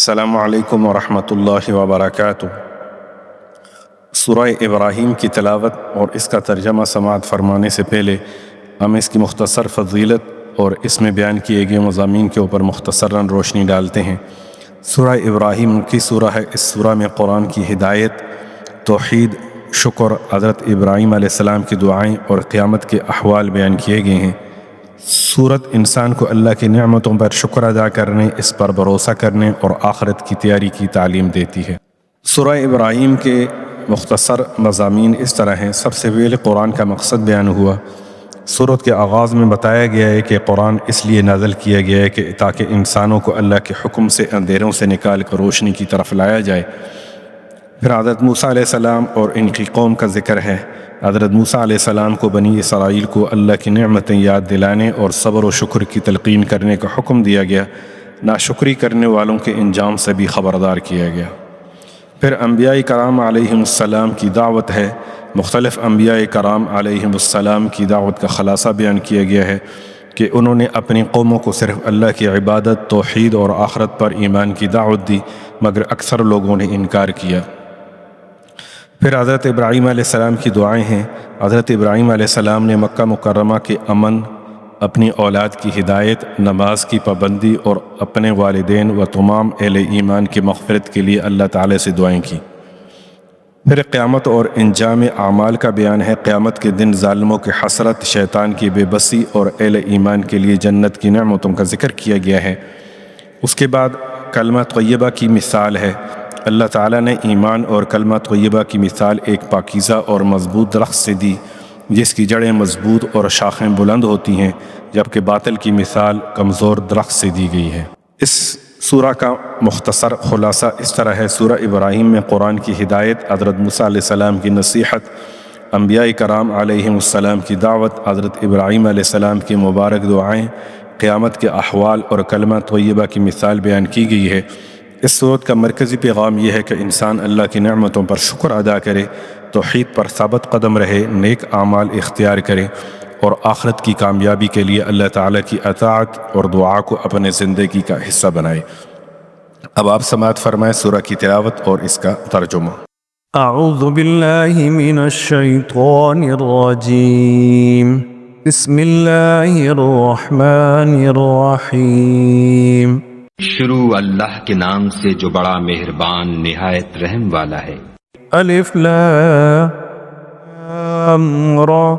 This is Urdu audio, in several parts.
السلام علیکم ورحمۃ اللہ وبرکاتہ۔ سورہ ابراہیم کی تلاوت اور اس کا ترجمہ سماعت فرمانے سے پہلے ہم اس کی مختصر فضیلت اور اس میں بیان کیے گئے مضامین کے اوپر مختصراً روشنی ڈالتے ہیں۔ سورہ ابراہیم کی سورہ ہے۔ اس سورہ میں قرآن کی ہدایت، توحید، شکر، حضرت ابراہیم علیہ السلام کی دعائیں اور قیامت کے احوال بیان کیے گئے ہیں۔ سورت انسان کو اللہ کی نعمتوں پر شکر ادا کرنے، اس پر بھروسہ کرنے اور آخرت کی تیاری کی تعلیم دیتی ہے۔ سورہ ابراہیم کے مختصر مضامین اس طرح ہیں۔ سب سے پہلے قرآن کا مقصد بیان ہوا۔ سورت کے آغاز میں بتایا گیا ہے کہ قرآن اس لیے نازل کیا گیا ہے کہ تاکہ انسانوں کو اللہ کے حکم سے اندھیروں سے نکال کر روشنی کی طرف لایا جائے۔ پھر حضرت موسیٰ علیہ السلام اور ان کی قوم کا ذکر ہے۔ حضرت موسیٰ علیہ السلام کو بنی اسرائیل کو اللہ کی نعمتیں یاد دلانے اور صبر و شکر کی تلقین کرنے کا حکم دیا گیا۔ ناشکری کرنے والوں کے انجام سے بھی خبردار کیا گیا۔ پھر انبیاء کرام علیہم السلام کی دعوت ہے۔ مختلف انبیاء کرام علیہم السلام کی دعوت کا خلاصہ بیان کیا گیا ہے کہ انہوں نے اپنی قوموں کو صرف اللہ کی عبادت، توحید اور آخرت پر ایمان کی دعوت دی، مگر اکثر لوگوں نے انکار کیا۔ پھر حضرت ابراہیم علیہ السلام کی دعائیں ہیں۔ حضرت ابراہیم علیہ السلام نے مکہ مکرمہ کے امن، اپنی اولاد کی ہدایت، نماز کی پابندی اور اپنے والدین و تمام اہل ایمان کی مغفرت کے لیے اللہ تعالی سے دعائیں کی۔ پھر قیامت اور انجام اعمال کا بیان ہے۔ قیامت کے دن ظالموں کی حسرت، شیطان کی بے بسی اور اہل ایمان کے لیے جنت کی نعمتوں کا ذکر کیا گیا ہے۔ اس کے بعد کلمہ طیبہ کی مثال ہے۔ اللہ تعالیٰ نے ایمان اور کلمہ طیبہ کی مثال ایک پاکیزہ اور مضبوط درخت سے دی، جس کی جڑیں مضبوط اور شاخیں بلند ہوتی ہیں، جبکہ باطل کی مثال کمزور درخت سے دی گئی ہے۔ اس سورہ کا مختصر خلاصہ اس طرح ہے۔ سورہ ابراہیم میں قرآن کی ہدایت، حضرت موسیٰ علیہ السلام کی نصیحت، انبیاء کرام علیہم السلام کی دعوت، حضرت ابراہیم علیہ السلام کی مبارک دعائیں، قیامت کے احوال اور کلمہ طیبہ کی مثال بیان کی گئی ہے۔ اس سورت کا مرکزی پیغام یہ ہے کہ انسان اللہ کی نعمتوں پر شکر ادا کرے، توحید پر ثابت قدم رہے، نیک اعمال اختیار کرے اور آخرت کی کامیابی کے لیے اللہ تعالیٰ کی اطاعت اور دعا کو اپنے زندگی کا حصہ بنائے۔ اب آپ سماعت فرمائیں سورہ کی تلاوت اور اس کا ترجمہ۔ اعوذ باللہ من الشیطان الرجیم، بسم اللہ الرحمن الرحیم۔ شروع اللہ کے نام سے جو بڑا مہربان نہایت رحم والا ہے۔ الف لام را،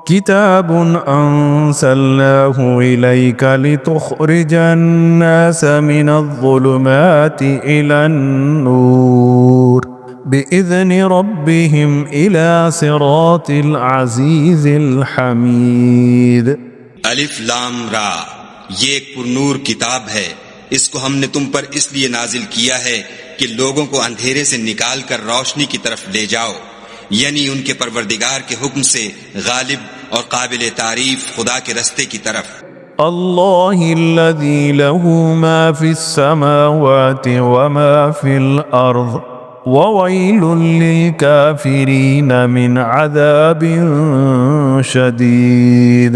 کتاب انزلناہ الیک لتخرج الناس من الظلمات الی النور بإذن ربهم الی صراط العزیز الحمید۔ الف لام را، یہ ایک پرنور کتاب ہے، اس کو ہم نے تم پر اس لیے نازل کیا ہے کہ لوگوں کو اندھیرے سے نکال کر روشنی کی طرف لے جاؤ، یعنی ان کے پروردگار کے حکم سے غالب اور قابل تعریف خدا کے رستے کی طرف۔ اللہ الذی له ما فی السماوات وما فی الارض وویل للکافرین من عذاب شدید۔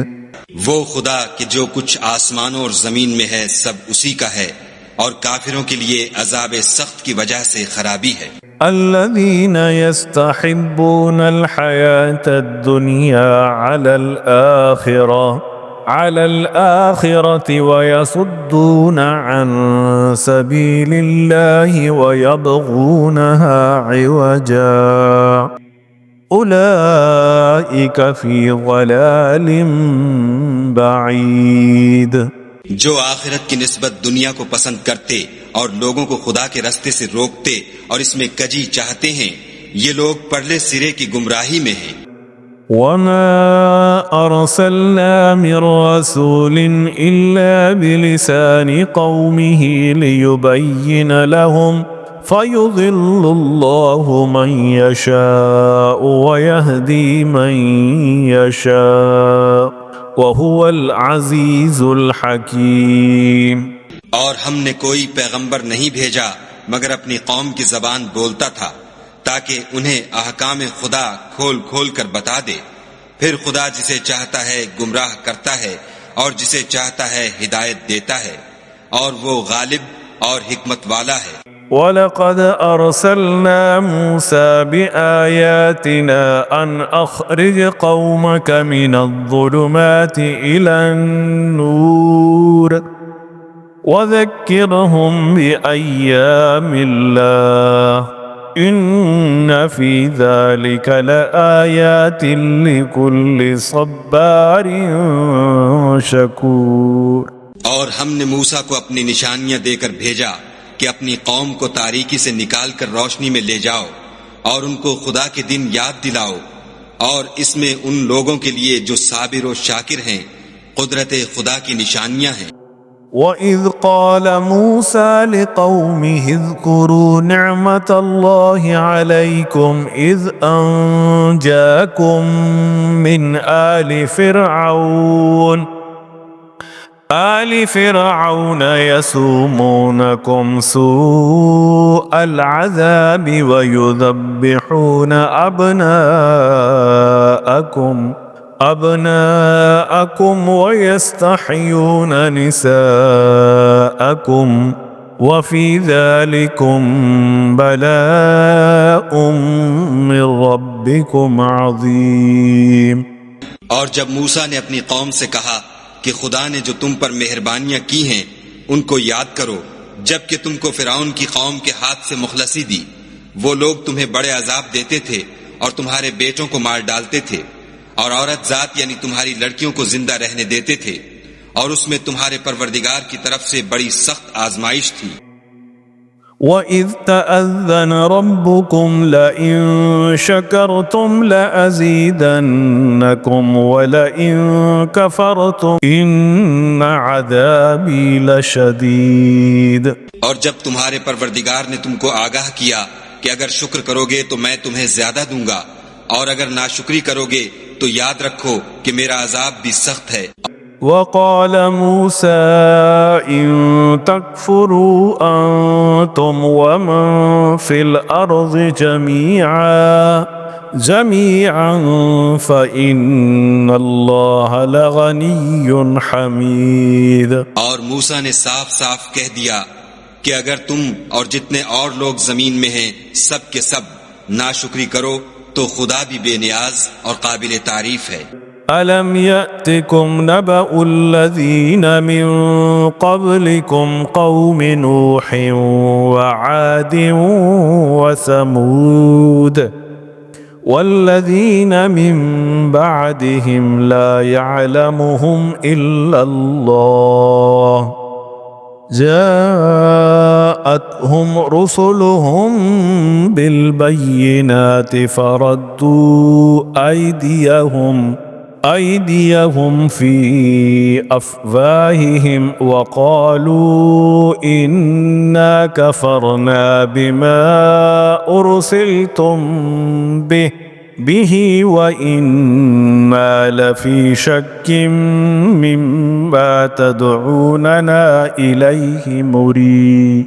وہ خدا کہ جو کچھ آسمانوں اور زمین میں ہے سب اسی کا ہے، اور کافروں کے لیے عذاب سخت کی وجہ سے خرابی ہے۔ الذین یستحبون الحیاة الدنیا علی الآخرة ویصدون عن سبیل اللہ ویبغونها عوجا اولئک فی ضلال بعید۔ جو آخرت کی نسبت دنیا کو پسند کرتے اور لوگوں کو خدا کے رستے سے روکتے اور اس میں کجی چاہتے ہیں، یہ لوگ پرلے سرے کی گمراہی میں ہیں۔ وما ارسلنا من رسول الا بلسان قومه ليبين لهم فيضل الله من يشاء ويهدي من يشاء وهو العزيز الحكيم۔ اور ہم نے کوئی پیغمبر نہیں بھیجا مگر اپنی قوم کی زبان بولتا تھا تاکہ انہیں احکام خدا کھول کھول کر بتا دے۔ پھر خدا جسے چاہتا ہے گمراہ کرتا ہے اور جسے چاہتا ہے ہدایت دیتا ہے، اور وہ غالب اور حکمت والا ہے۔ وَلَقَدْ أَرْسَلْنَا مُوسَى بِآيَاتِنَا أَنْ أَخْرِجْ قَوْمَكَ مِنَ الظُّلُمَاتِ إِلَى النُّورِ وَذَكِّرْهُمْ بِأَيَّامِ اللَّهِ إِنَّ فِي ذَلِكَ لَآيَاتٍ لِكُلِّ صَبَّارٍ شَكُورٍ۔ اور ہم نے موسیٰ کو اپنی نشانیاں دے کر بھیجا کہ اپنی قوم کو تاریکی سے نکال کر روشنی میں لے جاؤ اور ان کو خدا کے دن یاد دلاؤ، اور اس میں ان لوگوں کے لیے جو صابر و شاکر ہیں قدرت خدا کی نشانیاں ہیں۔ وَإِذْ قَالَ مُوسَى لِقَوْمِهِ اذْكُرُوا نِعْمَةَ اللَّهِ عَلَيْكُمْ إِذْ أَنْجَاكُمْ مِنْ آلِ فِرْعَوْنَ يَسُومُونَكُمْ سُوءَ الْعَذَابِ وَيُذَبِّحُونَ أَبْنَاءَكُمْ وَيَسْتَحْيُونَ نِسَاءَكُمْ وَفِي ذَلِكُمْ بَلَاءٌ مِّن رَّبِّكُمْ عَظِيمٌ۔ اور جب موسیٰ نے اپنی قوم سے کہا کہ خدا نے جو تم پر مہربانیاں کی ہیں ان کو یاد کرو، جب کہ تم کو فرعون کی قوم کے ہاتھ سے مخلصی دی، وہ لوگ تمہیں بڑے عذاب دیتے تھے اور تمہارے بیٹوں کو مار ڈالتے تھے، اور عورت ذات یعنی تمہاری لڑکیوں کو زندہ رہنے دیتے تھے، اور اس میں تمہارے پروردگار کی طرف سے بڑی سخت آزمائش تھی۔ وَإِذْ تَأَذَّنَ رَبُّكُمْ لَئِن شَكَرْتُمْ لَأَزِيدَنَّكُمْ وَلَئِن كَفَرْتُمْ إِنَّ عَذَابِي لَشَدِيدٌ۔ اور جب تمہارے پروردگار نے تم کو آگاہ کیا کہ اگر شکر کرو گے تو میں تمہیں زیادہ دوں گا، اور اگر ناشکری کرو گے تو یاد رکھو کہ میرا عذاب بھی سخت ہے۔ وَقَالَ مُوسَى إِن تَكْفُرُوا أَنْتُمْ وَمَنْ فِي الْأَرْضِ جَمِيعًا فَإِنَّ اللَّهَ لَغَنِيٌّ حَمِيدٌ۔ اور موسیٰ نے صاف صاف کہہ دیا کہ اگر تم اور جتنے اور لوگ زمین میں ہیں سب کے سب ناشکری کرو تو خدا بھی بے نیاز اور قابل تعریف ہے۔ أَلَمْ يَأْتِكُمْ نَبَأُ الَّذِينَ مِنْ قَبْلِكُمْ قَوْمِ نُوحٍ وَعَادٍ وَثَمُودَ وَالَّذِينَ مِنْ بَعْدِهِمْ لَا يَعْلَمُهُمْ إِلَّا اللَّهُ جاءتهم رسلهم بالبينات فردوا أيديهم في أفواههم وقالوا إنا كفرنا بما أرسلتم به وإنا لفي شك مما تدعوننا إليه مريب۔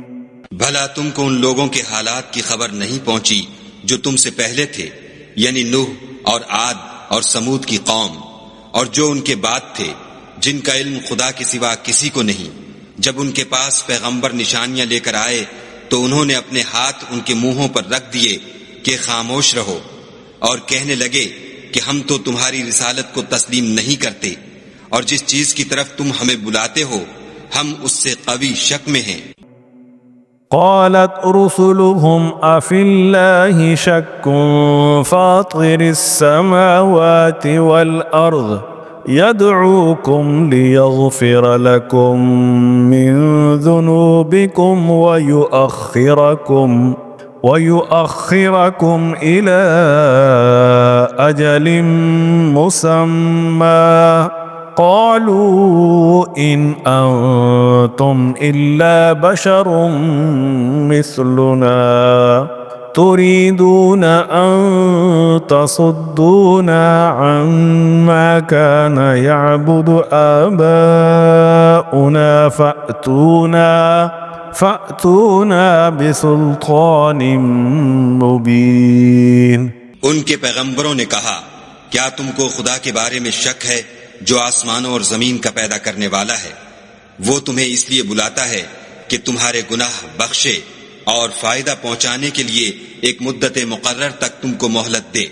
بھلا تم کو ان لوگوں کے حالات کی خبر نہیں پہنچی جو تم سے پہلے تھے، یعنی نوح اور عاد اور سمود کی قوم، اور جو ان کے بعد تھے جن کا علم خدا کے سوا کسی کو نہیں۔ جب ان کے پاس پیغمبر نشانیاں لے کر آئے تو انہوں نے اپنے ہاتھ ان کے منہوں پر رکھ دیے کہ خاموش رہو، اور کہنے لگے کہ ہم تو تمہاری رسالت کو تسلیم نہیں کرتے، اور جس چیز کی طرف تم ہمیں بلاتے ہو ہم اس سے قوی شک میں ہیں۔ قالت رسلهم أفي الله شك فاطر السماوات والأرض يدعوكم ليغفر لكم من ذنوبكم ويؤخركم إلى أجل مسمى قالوا إن أنتم إلا بشر مثلنا تريدون أن تصدونا عما كان يعبد آباؤنا فأتونا بسلطان مبين۔ ان کے پیغمبروں نے کہا کیا تم کو خدا کے بارے میں شک ہے جو آسمانوں اور زمین کا پیدا کرنے والا ہے؟ وہ تمہیں اس لیے بلاتا ہے کہ تمہارے گناہ بخشے اور فائدہ پہنچانے کے لیے ایک مدت مقرر تک تم کو مہلت دے۔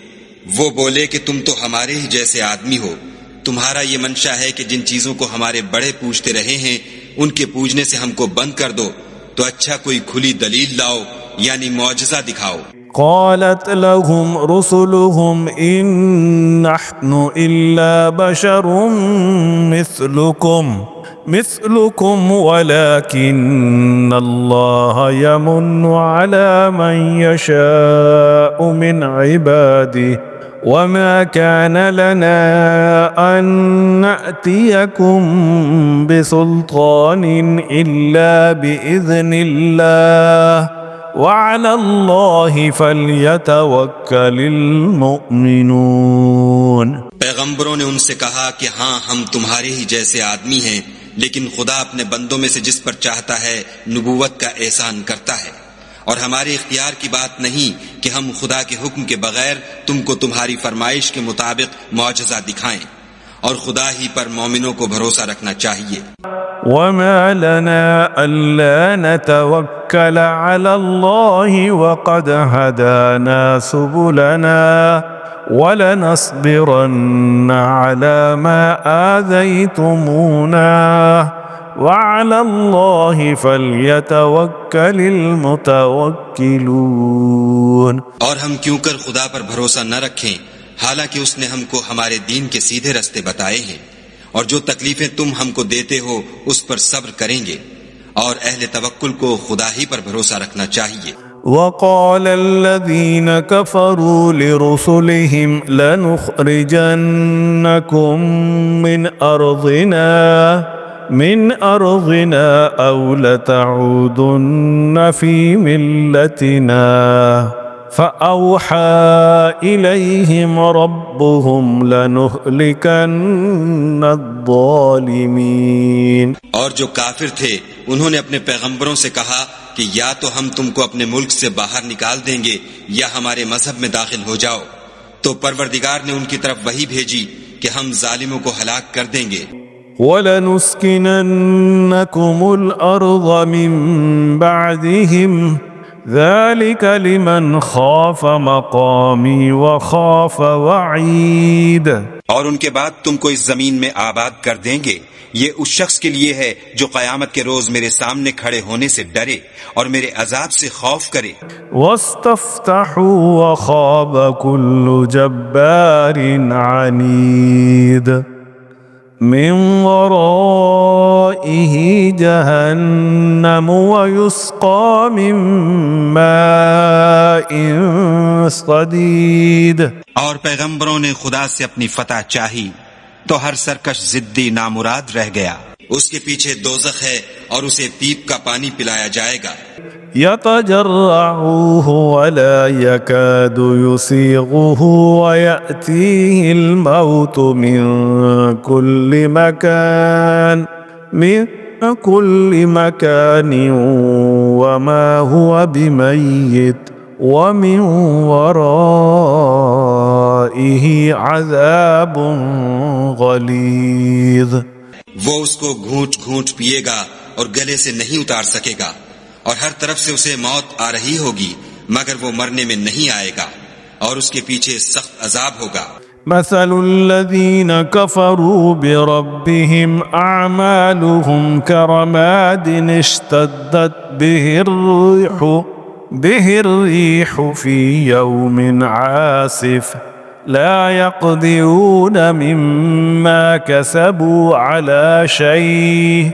وہ بولے کہ تم تو ہمارے ہی جیسے آدمی ہو، تمہارا یہ منشا ہے کہ جن چیزوں کو ہمارے بڑے پوجتے رہے ہیں ان کے پوجنے سے ہم کو بند کر دو، تو اچھا کوئی کھلی دلیل لاؤ، یعنی معجزہ دکھاؤ۔ قالت لهم رسلهم إن نحن إلا بشر مثلكم ولكن الله يمن على من يشاء من عباده وما كان لنا أن نأتيكم بسلطان إلا بإذن الله وعلى الله فليتوكل المؤمنون۔ پیغمبروں نے ان سے کہا کہ ہاں ہم تمہارے ہی جیسے آدمی ہیں، لیکن خدا اپنے بندوں میں سے جس پر چاہتا ہے نبوت کا احسان کرتا ہے، اور ہمارے اختیار کی بات نہیں کہ ہم خدا کے حکم کے بغیر تم کو تمہاری فرمائش کے مطابق معجزہ دکھائیں، اور خدا ہی پر مومنوں کو بھروسہ رکھنا چاہیے۔ وما لنا ألا نتوكل على الله وقد هدانا سبلنا ولنصبرن على ما آذيتمونا وعلى الله فليتوكل المتوكلون۔ اور ہم کیوں کر خدا پر بھروسہ نہ رکھیں حالانکہ اس نے ہم کو ہمارے دین کے سیدھے رستے بتائے ہیں، اور جو تکلیفیں تم ہم کو دیتے ہو اس پر صبر کریں گے، اور اہل توکل کو خدا ہی پر بھروسہ رکھنا چاہیے۔ وقال الذين كفروا لرسلهم لنخرجنكم من أرضنا أو لتعودن في ملتنا فأوحى إليهم ربهم لنهلكن الظالمين۔ اور جو کافر تھے انہوں نے اپنے پیغمبروں سے کہا کہ یا تو ہم تم کو اپنے ملک سے باہر نکال دیں گے یا ہمارے مذہب میں داخل ہو جاؤ، تو پروردگار نے ان کی طرف وحی بھیجی کہ ہم ظالموں کو ہلاک کر دیں گے۔ وَلَنُسْكِنَنَّكُمُ الْأَرْضَ مِنْ بَعْدِهِمْ ذَلِكَ لِمَنْ خَافَ مَقَامِي وَخَافَ وَعِيدِ۔ اور ان کے بعد تم کو اس زمین میں آباد کر دیں گے، یہ اس شخص کے لیے ہے جو قیامت کے روز میرے سامنے کھڑے ہونے سے ڈرے اور میرے عذاب سے خوف کرے۔ وَاسْتَفْتَحُوا وَخَابَ كُلُّ جَبَّارٍ عَنِيدٍ من ورائه جهنم ويسقى من ماء صديد۔ اور پیغمبروں نے خدا سے اپنی فتح چاہی تو ہر سرکش ضدی نامراد رہ گیا۔ اس کے پیچھے دوزخ ہے اور اسے پیپ کا پانی پلایا جائے گا۔ يتجرعه ولا يكاد يسيغه ويأتيه الموت من كل مكان وما هو بميت ومن ورائه عذاب غليظ۔ وہ اس کو گھونٹ گھونٹ پیے گا اور گلے سے نہیں اتار سکے گا، اور ہر طرف سے اسے موت آ رہی ہوگی مگر وہ مرنے میں نہیں آئے گا، اور اس کے پیچھے سخت عذاب ہوگا۔ مثل الذين كفروا بربهم أعمالهم كرماد اشتدت به الريح في يوم عاصف لا يقدرون مما كسبوا على شيء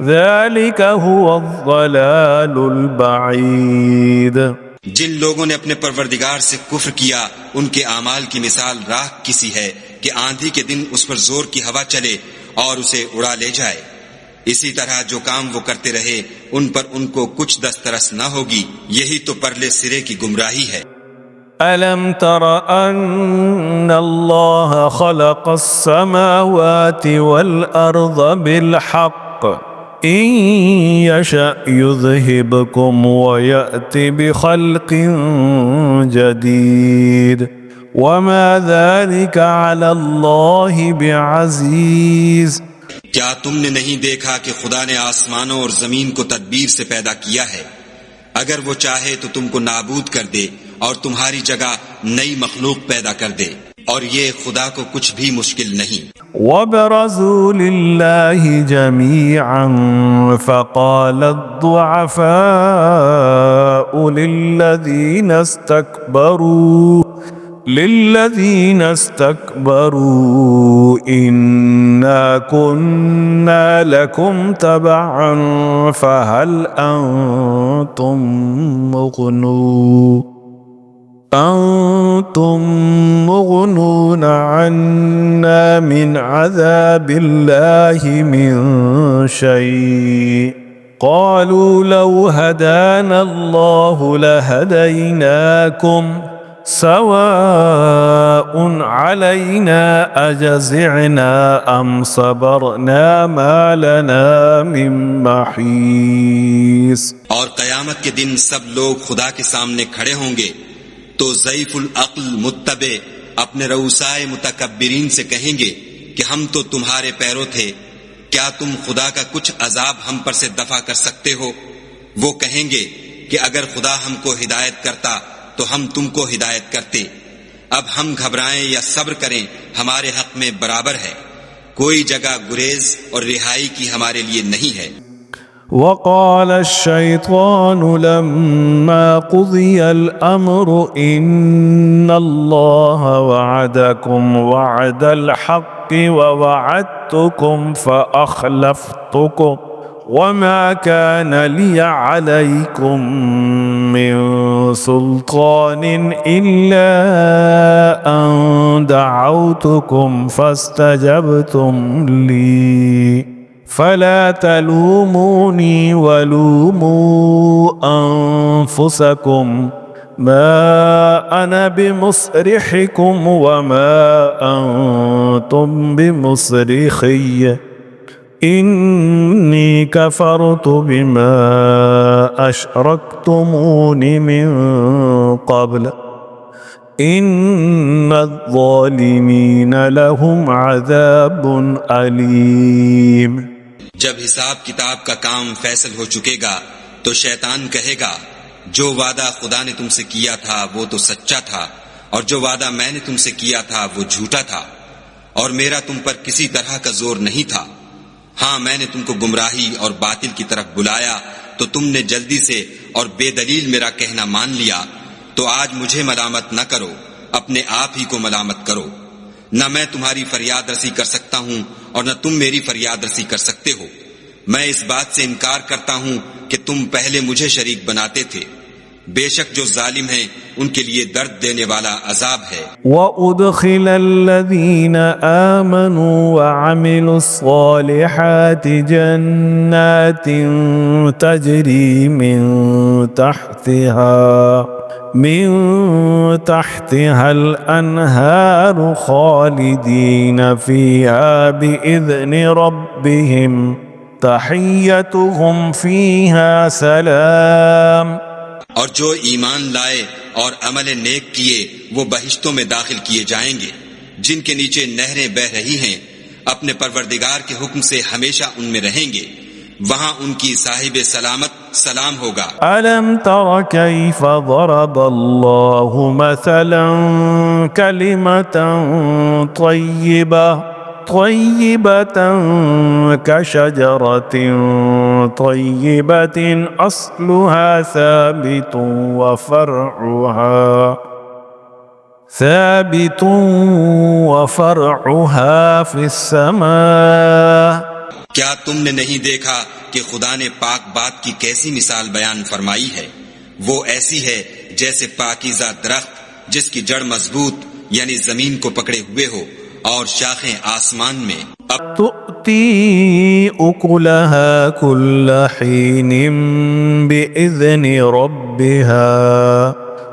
ذلك هو الضلال البعید۔ جن لوگوں نے اپنے پروردگار سے کفر کیا ان کے اعمال کی مثال راکھ کسی ہے کہ آندھی کے دن اس پر زور کی ہوا چلے اور اسے اڑا لے جائے۔ اسی طرح جو کام وہ کرتے رہے ان پر ان کو کچھ دسترس نہ ہوگی، یہی تو پرلے سرے کی گمراہی ہے۔ أَلَمْ تَرَ أَنَّ اللَّهَ خَلَقَ السَّمَاوَاتِ وَالْأَرْضَ بِالْحَقِّ إِن يَشَأْ يُذْهِبْكُمْ وَيَأْتِ بِخَلْقٍ جَدِيدٍ وَمَا ذَلِكَ عَلَى اللَّهِ بِعَزِيزٍ۔ کیا تم نے نہیں دیکھا کہ خدا نے آسمانوں اور زمین کو تدبیر سے پیدا کیا ہے؟ اگر وہ چاہے تو تم کو نابود کر دے اور تمہاری جگہ نئی مخلوق پیدا کر دے، اور یہ خدا کو کچھ بھی مشکل نہیں۔ وَبَرَزُوا لِلَّهِ جَمِيعًا فَقَالَ الضُّعَفَاءُ لِلَّذِينَ اسْتَكْبَرُوا إِنَّا كُنَّا لَكُمْ تَبَعًا فَهَلْ أَنْتُمْ مُغْنُونَ عَنَّا مِنْ عَذَابِ اللَّهِ مِنْ شَيْءٍ قَالُوا لَوْ هَدَانَا اللَّهُ لَهَدَيْنَاكُمْ سواء علينا أجزعنا أم صبرنا ما لنا من محيص۔ اور قیامت کے دن سب لوگ خدا کے سامنے کھڑے ہوں گے تو ضعیف العقل متبع اپنے رؤسائے متکبرین سے کہیں گے کہ ہم تو تمہارے پیرو تھے، کیا تم خدا کا کچھ عذاب ہم پر سے دفع کر سکتے ہو؟ وہ کہیں گے کہ اگر خدا ہم کو ہدایت کرتا تو ہم تم کو ہدایت کرتے، اب ہم گھبرائیں یا صبر کریں ہمارے حق میں برابر ہے، کوئی جگہ گریز اور رہائی کی ہمارے لیے نہیں ہے۔ وقال الشيطان لما قضي الأمر إن الله وعدكم وعد الحق ووعدتكم فأخلفتكم وما كان لي عليكم من سلطان إلا أن دعوتكم فاستجبتم لي فلا تلوموني ولوموا أنفسكم ما أنا بمصرخكم وما أنتم بمصرخي إني كفرت بما أشركتمون من قبل إن الظالمين لهم عذاب أليم۔ جب حساب کتاب کا کام فیصل ہو چکے گا تو شیطان کہے گا جو وعدہ خدا نے تم سے کیا تھا وہ تو سچا تھا، اور جو وعدہ میں نے تم سے کیا تھا وہ جھوٹا تھا، اور میرا تم پر کسی طرح کا زور نہیں تھا۔ ہاں میں نے تم کو گمراہی اور باطل کی طرف بلایا تو تم نے جلدی سے اور بے دلیل میرا کہنا مان لیا، تو آج مجھے ملامت نہ کرو، اپنے آپ ہی کو ملامت کرو۔ نہ میں تمہاری فریاد رسی کر سکتا ہوں اور نہ تم میری فریاد رسی کر سکتے ہو۔ میں اس بات سے انکار کرتا ہوں کہ تم پہلے مجھے شریک بناتے تھے، بے شک جو ظالم ہیں ان کے لیے درد دینے والا عذاب ہے۔ وَأُدْخِلَ الَّذِينَ آمَنُوا وَعَمِلُوا الصَّالِحَاتِ جَنَّاتٍ تَجْرِي مِن تحتها الأنهار خالدين فيها بإذن ربهم تحيتهم فيها سلام۔ اور جو ایمان لائے اور عمل نیک کیے وہ بہشتوں میں داخل کیے جائیں گے جن کے نیچے نہریں بہہ رہی ہیں، اپنے پروردگار کے حکم سے ہمیشہ ان میں رہیں گے، وہاں ان کی صاحب سلامت سلام ہوگا۔ أَلَمْ تَرَ كَيْفَ ضَرَبَ اللَّهُ مَثَلًا كَلِمَةً طَيِّبَةً كَشَجَرَةٍ طَيِّبَةٍ أَصْلُهَا ثَابِتٌ وَفَرْعُهَا فِي السَّمَاءِ۔ کیا تم نے نہیں دیکھا کہ خدا نے پاک بات کی کیسی مثال بیان فرمائی ہے؟ وہ ایسی ہے جیسے پاکیزہ درخت جس کی جڑ مضبوط یعنی زمین کو پکڑے ہوئے ہو اور شاخیں آسمان میں۔ تؤتی اکلها کل حین بإذن ربها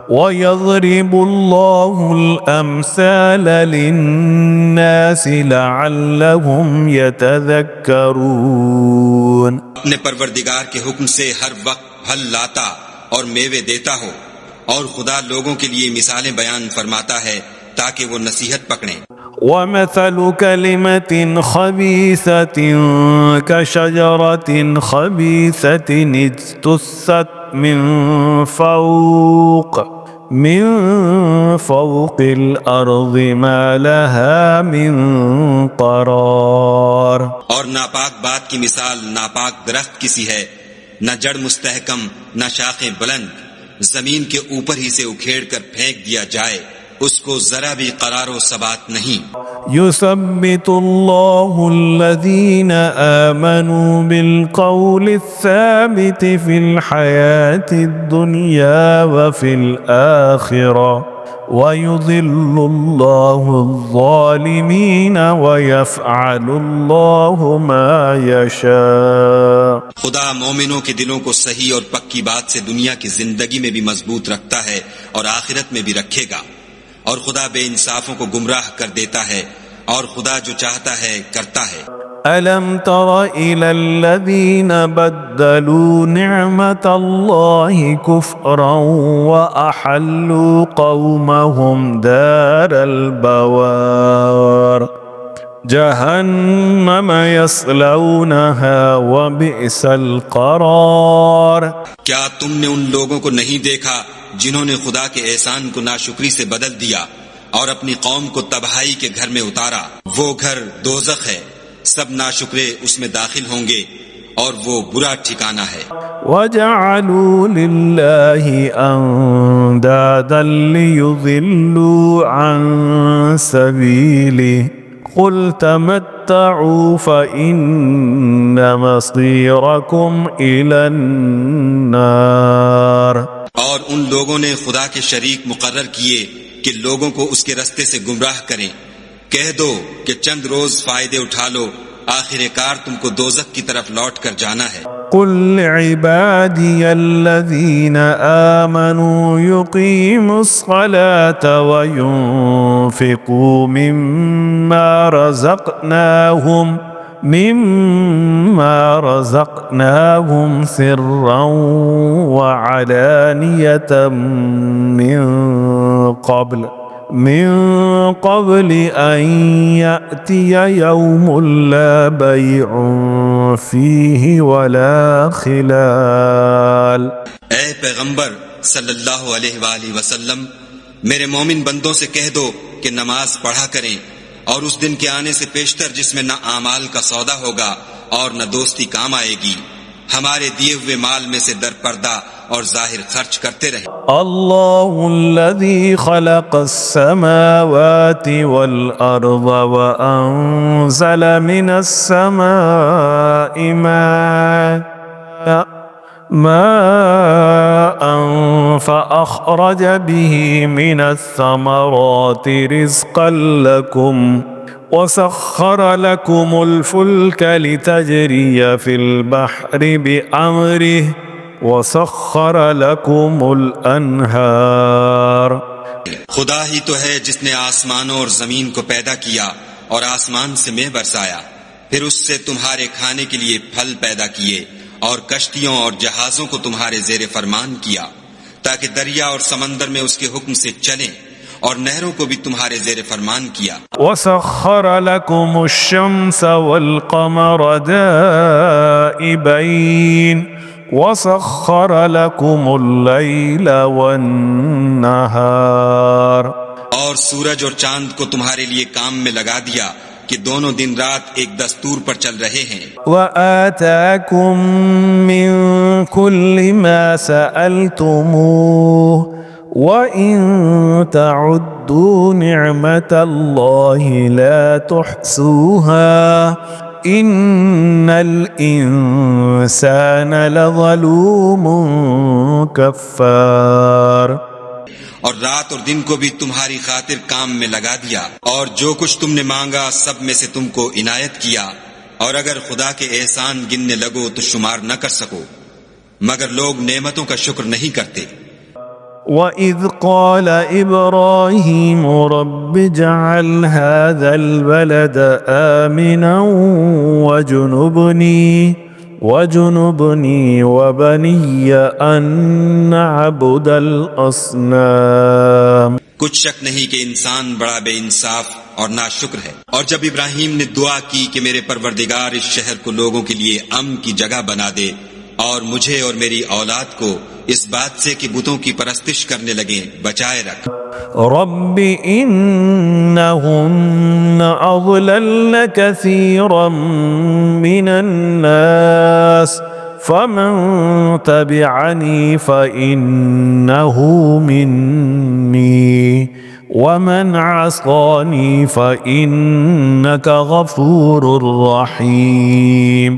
وَيَضْرِبُ اللَّهُ الْأَمْثَالَ لِلنَّاسِ لَعَلَّهُمْ يَتَذَكَّرُونَ۔ اپنے پروردگار کے حکم سے ہر وقت پھل لاتا اور میوے دیتا ہو، اور خدا لوگوں کے لیے مثالیں بیان فرماتا ہے تاکہ وہ نصیحت پکڑیں۔ ومثل كلمة خبيثة كشجرة خبيثة اجتثت من فوق الأرض ما لها من قرار. اور ناپاک بات کی مثال ناپاک درخت کی سی ہے، نہ جڑ مستحکم نہ شاخیں بلند، زمین کے اوپر ہی سے اکھیڑ کر پھینک دیا جائے، اس کو ذرا بھی قرار و ثبات نہیں. يثبت الله الذين آمنوا بالقول الثابت في الحياة الدنيا وفي الآخرة ويضل الله الظالمين ويفعل الله ما يشاء. خدا مومنوں کے دلوں کو صحیح اور پکی بات سے دنیا کی زندگی میں بھی مضبوط رکھتا ہے اور آخرت میں بھی رکھے گا، اور خدا بے انصافوں کو گمراہ کر دیتا ہے، اور خدا جو چاہتا ہے کرتا ہے. ألم تر إلى الذين بدلوا نعمة الله كفرا وأحلوا قومهم دار البوار جهنم يصلونها وبئس القرار. کیا تم نے ان لوگوں کو نہیں دیکھا جنہوں نے خدا کے احسان کو ناشکری سے بدل دیا اور اپنی قوم کو تباہی کے گھر میں اتارا؟ وہ گھر دوزخ ہے، سب ناشکرے اس میں داخل ہوں گے، اور وہ برا ٹھکانہ ہے. وَجَعَلُوا لِلَّهِ أَنْدَادًا لِيُضِلُّوا عَنْ سَبِيلِهِ قُلْ تَمَتَّعُوا فَإِنَّ مَصِيرَكُمْ إِلَى النَّارِ. اور ان لوگوں نے خدا کے شریک مقرر کیے کہ لوگوں کو اس کے رستے سے گمراہ کریں. کہہ دو کہ چند روز فائدے اٹھا لو، آخر کار تم کو دوزخ کی طرف لوٹ کر جانا ہے. قل لعبادي الذين آمنوا يقيموا الصلاة وينفقوا مما رزقناهم سرا وعلانية من قبل أن يأتي يوم لا بيع فيه ولا خلال. اے پیغمبر صلی اللہ علیہ وآلہ وسلم، میرے مومن بندوں سے کہہ دو کہ نماز پڑھا کریں، اور اس دن کے آنے سے پیشتر جس میں نہ اعمال کا سودا ہوگا اور نہ دوستی کام آئے گی، ہمارے دیے ہوئے مال میں سے در پردہ اور ظاہر خرچ کرتے رہے. الله الذي خلق السماوات والأرض وأنزل من السماء ماء فأخرج به من الثمرات رزقا لكم وسخر لكم الفلك لتجري في البحر بأمره وسخر لكم الأنهار. خدا ہی تو ہے جس نے آسمانوں اور زمین کو پیدا کیا اور آسمان سے مے برسایا، پھر اس سے تمہارے کھانے کے لیے پھل پیدا کیے، اور کشتیوں اور جہازوں کو تمہارے زیر فرمان کیا تاکہ دریا اور سمندر میں اس کے حکم سے چلیں، اور نہروں کو بھی تمہارے زیر فرمان کیا. وسخر لكم الشمس والقمر دائبين وسخر لكم الليل والنهار. اور سورج اور چاند کو تمہارے لیے کام میں لگا دیا کہ دونوں دن رات ایک دستور پر چل رہے ہیں. وآتاكم من كل ما سألتموه وإن تعدوا نعمة الله لا تحصوها إن الإنسان لظلوم كفار. اور رات اور دن کو بھی تمہاری خاطر کام میں لگا دیا، اور جو کچھ تم نے مانگا سب میں سے تم کو عنایت کیا، اور اگر خدا کے احسان گننے لگو تو شمار نہ کر سکو، مگر لوگ نعمتوں کا شکر نہیں کرتے. وَإِذْ قَالَ إِبْرَاهِيمُ رَبِّ اجْعَلْ هَذَا الْبَلَدَ آمِنًا وَاجْنُبْنِي وَبَنِيَّ أَن نَّعْبُدَ الْأَصْنَامَ. کچھ شک نہیں کہ انسان بڑا بے انصاف اور ناشکر ہے۔ اور جب ابراہیم نے دعا کی کہ میرے پروردگار اس شہر کو لوگوں کے لیے امن کی جگہ بنا دے اور مجھے اور میری اولاد کو اس بات سے کہ بتوں کی پرستش کرنے لگیں بچائے رکھ۔ رب إنهن أضللن كثيرا من الناس فمن تبعني فإنه مني ومن عصاني فإنك غفور رحيم۔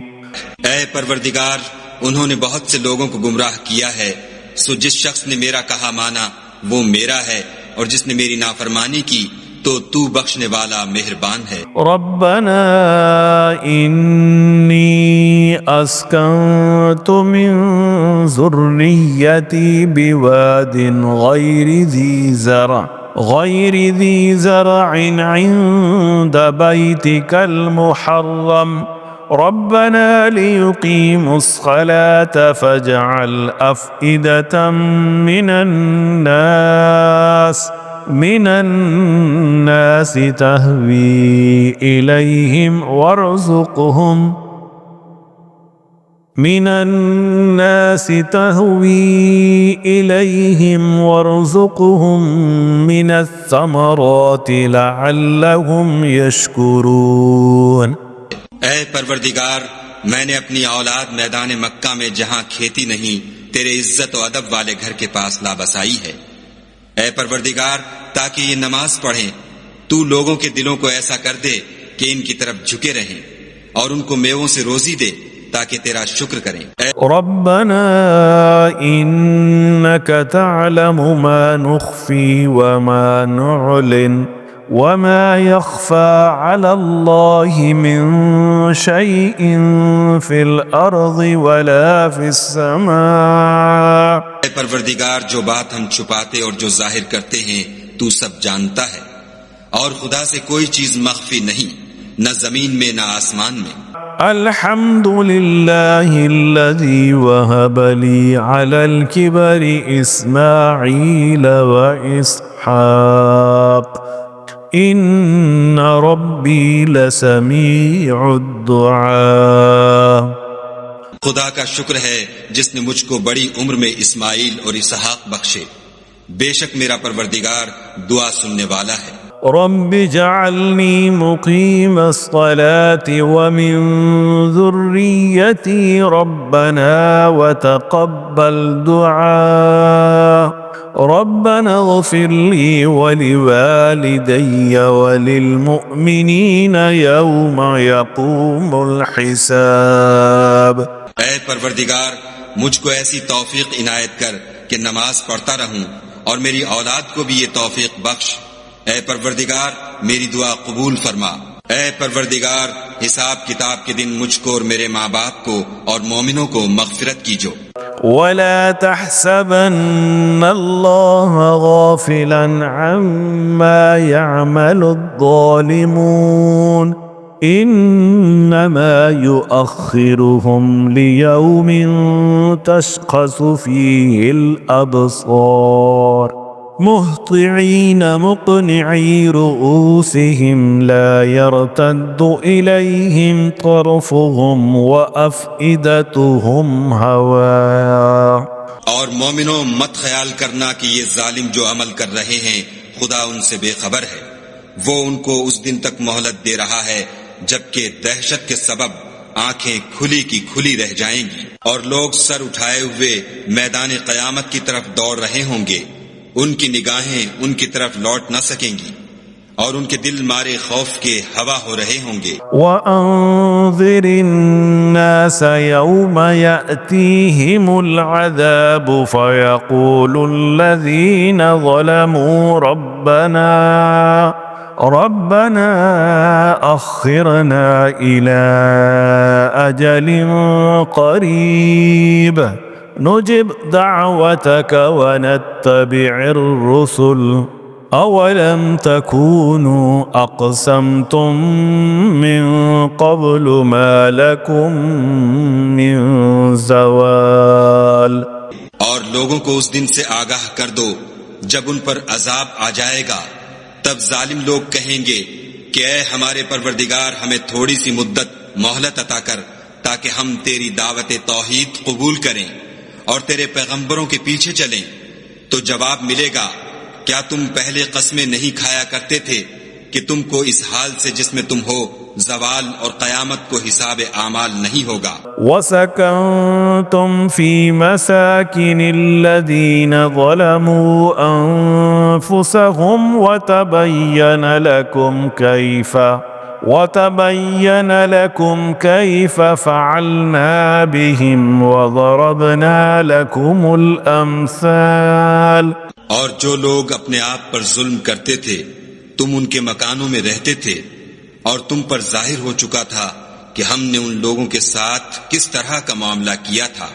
اے پروردگار، انہوں نے بہت سے لوگوں کو گمراہ کیا ہے، سو جس شخص نے میرا کہا مانا وہ میرا ہے، اور جس نے میری نافرمانی کی تو بخشنے والا مہربان ہے۔ ربنا إني أسكنت من ذريتي بواد غير ذي زرع عند بيتك المحرم ربنا ليقيموا الصلاة فاجعل أفئدة من الناس تهوي إليهم وارزقهم من الثمرات لعلهم يشكرون۔ اے پروردگار، میں نے اپنی اولاد میدان مکہ میں جہاں کھیتی نہیں تیرے عزت و ادب والے گھر کے پاس لا بسائی ہے۔ اے پروردگار، تاکہ یہ نماز پڑھیں تو لوگوں کے دلوں کو ایسا کر دے کہ ان کی طرف جھکے رہیں، اور ان کو میووں سے روزی دے تاکہ تیرا شکر کریں۔ ربنا إنك تعلم ما نخفي وما نعلن وما يخفى على الله من شيء في الأرض ولا في السماء۔ اے پروردگار، جو بات ہم چھپاتے اور جو ظاہر کرتے ہیں تو سب جانتا ہے، اور خدا سے کوئی چیز مخفی نہیں، نہ زمین میں نہ آسمان میں۔ الحمد لله الذي وهب لي على الكبر إسماعيل وإسحاق إن ربي لسميع الدعاء۔ خدا کا شکر ہے جس نے مجھ کو بڑی عمر میں اسماعیل اور اسحاق بخشے، بے شک میرا پروردگار دعا سننے والا ہے۔ رب اجعلني مقيم الصلاة ومن ذريتي ربنا وتقبل دعاء ربنا اغفر لي ولوالدي وللمؤمنين يوم يقوم الحساب۔ اے پروردگار، مجھ کو ایسی توفیق عنایت کر کہ نماز پڑھتا رہوں، اور میری اولاد کو بھی یہ توفیق بخش۔ اے پروردگار، میری دعا قبول فرما۔ اے پروردگار، حساب کتاب کے دن مجھ کو اور میرے ماں باپ کو اور مومنوں کو مغفرت کیجو۔ ولا تحسبن الله غافلا عما يعمل الظالمون انما يؤخرهم ليوم تشخص فيه الابصار مهطعين مقنعي رؤوسهم لا يرتد إليهم طرفهم وأفئدتهم هواء۔ اور مومنوں، مت خیال کرنا کہ یہ ظالم جو عمل کر رہے ہیں خدا ان سے بے خبر ہے، وہ ان کو اس دن تک مہلت دے رہا ہے جبکہ دہشت کے سبب آنکھیں کھلی کی کھلی رہ جائیں گی، اور لوگ سر اٹھائے ہوئے میدان قیامت کی طرف دوڑ رہے ہوں گے، ان کی نگاہیں ان کی طرف لوٹ نہ سکیں گی، اور ان کے دل مارے خوف کے ہوا ہو رہے ہوں گے۔ وَأَنذِرِ النَّاسَ يَوْمَ يَأْتِيهِمُ الْعَذَابُ فَيَقُولُ الَّذِينَ ظَلَمُوا رَبَّنَا أَخِّرْنَا إِلَىٰ أَجَلٍ قَرِيبٍ نجب دعوتك ونتبع الرسل أولم تكونوا أقسمتم من قبل ما لكم من زوال۔ اور لوگوں کو اس دن سے آگاہ کر دو جب ان پر عذاب آ جائے گا، تب ظالم لوگ کہیں گے کہ اے ہمارے پروردگار ہمیں تھوڑی سی مدت مہلت عطا کر تاکہ ہم تیری دعوت توحید قبول کریں اور تیرے پیغمبروں کے پیچھے چلیں، تو جواب ملے گا کیا تم پہلے قسمیں نہیں کھایا کرتے تھے کہ تم کو اس حال سے جس میں تم ہو زوال اور قیامت کو حساب اعمال نہیں ہوگا۔ وَسَكَنْتُمْ فِي مَسَاكِنِ الَّذِينَ ظَلَمُوا أَنفُسَهُمْ وَتَبَيَّنَ لَكُمْ كَيْفَ فَعَلْنَا بِهِمْ وَضَرَبْنَا لَكُمُ الْأَمْثَالَ۔ اور جو لوگ اپنے آپ پر ظلم کرتے تھے تم ان کے مکانوں میں رہتے تھے، اور تم پر ظاہر ہو چکا تھا کہ ہم نے ان لوگوں کے ساتھ کس طرح کا معاملہ کیا تھا،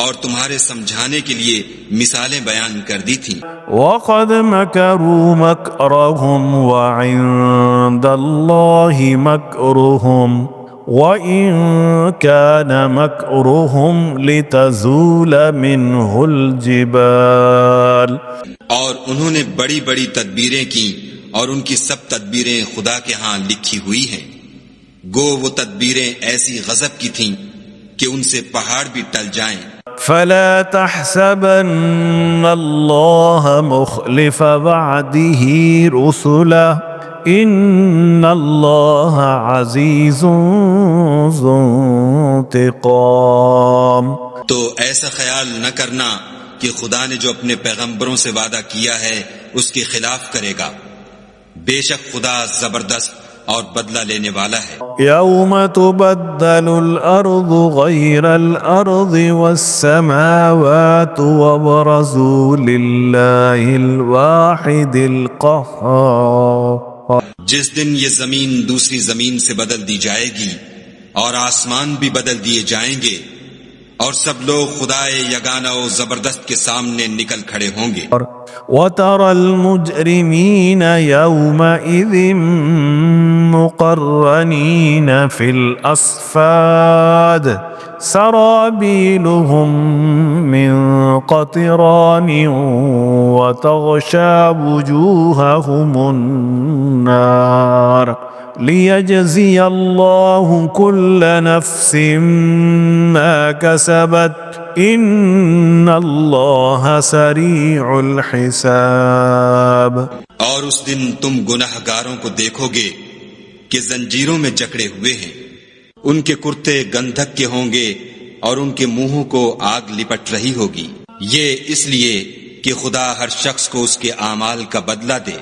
اور تمہارے سمجھانے کے لیے مثالیں بیان کر دی تھیں۔ وَقَدْ مَكَرُوا مَكْرَهُمْ وَعِندَ اللَّهِ مَكْرُهُمْ وَإِن كَانَ مَكْرُهُمْ لِتَزُولَ مِنْهُ الْجِبَالُ۔ اور انہوں نے بڑی بڑی تدبیریں کی اور ان کی سب تدبیریں خدا کے ہاں لکھی ہوئی ہیں، گو وہ تدبیریں ایسی غضب کی تھیں کہ ان سے پہاڑ بھی ٹل جائیں۔ فَلَا تَحْسَبَنَّ اللَّهَ مُخْلِفَ وَعْدِهِ رُسُلَهُ إِنَّ اللَّهَ عَزِيزٌ ذُو انتقام۔ تو ایسا خیال نہ کرنا کہ خدا نے جو اپنے پیغمبروں سے وعدہ کیا ہے اس کے خلاف کرے گا، بے شک خدا زبردست اور بدلہ لینے والا ہے۔ يَوْمَ تُبَدَّلُ الْأَرْضُ غَيْرَ الْأَرْضِ وَالسَّمَاوَاتُ وَبَرَزُوا لِلَّهِ الْوَاحِدِ الْقَهَّارِ۔ جس دن یہ زمین دوسری زمین سے بدل دی جائے گی اور آسمان بھی بدل دیے جائیں گے اور سب لوگ خدائے یگانہ و زبردست کے سامنے نکل کھڑے ہوں گے۔ وَتَرَى الْمُجْرِمِينَ يَوْمَئِذٍ مُقَرَّنِينَ فِي الْأَصْفَادِ سَرَابِيلُهُم مِّن قَطِرَانٍ وَتَغْشَى وُجُوهَهُمُ النَّارُ لِيَجْزِيَ اللَّهُ كُلَّ نَفْسٍ مَا كَسَبَتْ إِنَّ اللَّهَ سَرِيعُ الْحِسَابِ۔ اور اس دن تم گناہ گاروں کو دیکھو گے کہ زنجیروں میں جکڑے ہوئے ہیں، ان کے کرتے گندھک کے ہوں گے اور ان کے منہوں کو آگ لپٹ رہی ہوگی، یہ اس لیے کہ خدا ہر شخص کو اس کے اعمال کا بدلہ دے،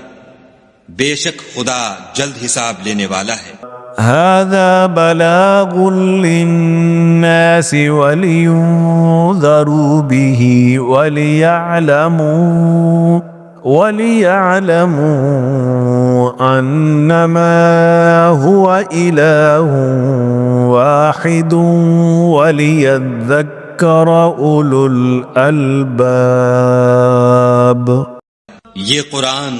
بے شک خدا جلد حساب لینے والا ہے۔ هذا بلاغ للناس ولينذروا به وليعلموا أنما هو إله واحد وليذكر أولو الألباب۔ یہ قرآن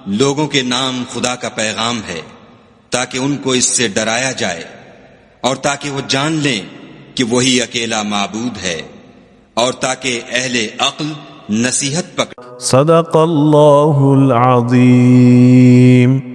لوگوں کے نام خدا کا پیغام ہے تاکہ ان کو اس سے ڈرایا جائے اور تاکہ وہ جان لیں کہ وہی اکیلا معبود ہے، اور تاکہ اہل عقل نصیحت پکڑ۔ صدق اللہ العظیم۔